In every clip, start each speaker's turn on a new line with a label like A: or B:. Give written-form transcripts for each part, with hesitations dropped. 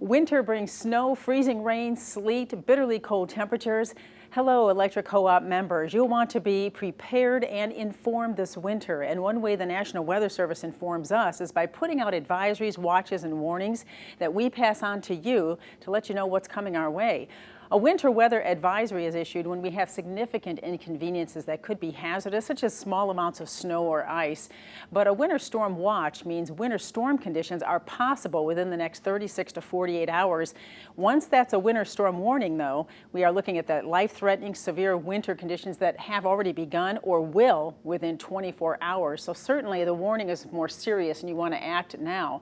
A: Winter brings snow, freezing rain, sleet, bitterly cold temperatures. Hello, electric co-op members. You'll want to be prepared and informed this winter. And one way the National Weather Service informs us is by putting out advisories, watches, and warnings that we pass on to you to let you know what's coming our way. A winter weather advisory is issued when we have significant inconveniences that could be hazardous, such as small amounts of snow or ice. But a winter storm watch means winter storm conditions are possible within the next 36 to 48 hours. Once that's a winter storm warning, though, we are looking at the life-threatening severe winter conditions that have already begun or will within 24 hours. So certainly the warning is more serious and you want to act now.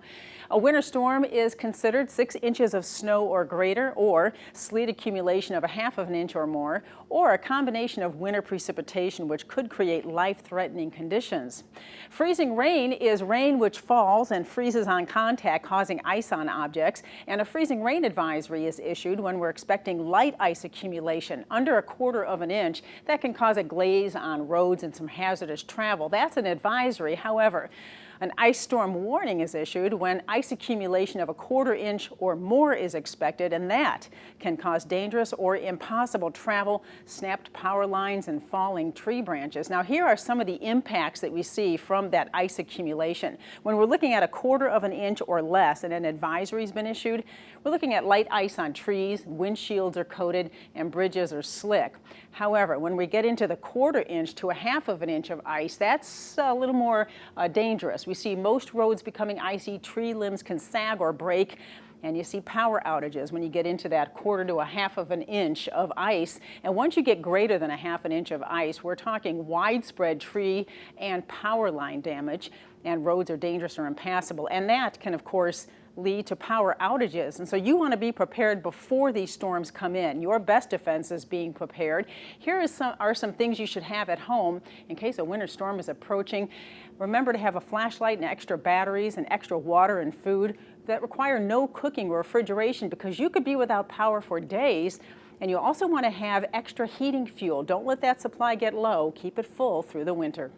A: A winter storm is considered 6 inches of snow or greater, or sleet accumulation of a half of an inch or more, or a combination of winter precipitation which could create life-threatening conditions. Freezing rain is rain which falls and freezes on contact, causing ice on objects, and a freezing rain advisory is issued when we're expecting light ice accumulation under 1/4 of an inch that can cause a glaze on roads and some hazardous travel. That's an advisory. However, an ice storm warning is issued when ice accumulation of 1/4 inch or more is expected, and that can cause dangerous or impossible travel, snapped power lines, and falling tree branches. Now, here are some of the impacts that we see from that ice accumulation. When we're looking at 1/4 of an inch or less and an advisory has been issued, we're looking at light ice on trees, windshields are coated, and bridges are slick. However, when we get into the 1/4 inch to a half of an inch of ice, that's a little more dangerous. We see most roads becoming icy, tree limbs can sag or break, and you see power outages when you get into that 1/4 to a half of an inch of ice. And once you get greater than a half an inch of ice, we're talking widespread tree and power line damage, and roads are dangerous or impassable. And that can, of course, lead to power outages. And so you want to be prepared before these storms come in. Your best defense is being prepared. Here are some things you should have at home in case a winter storm is approaching. Remember to have a flashlight and extra batteries and extra water and food that require no cooking or refrigeration, because you could be without power for days. And you also want to have extra heating fuel. Don't let that supply get low. Keep it full through the winter.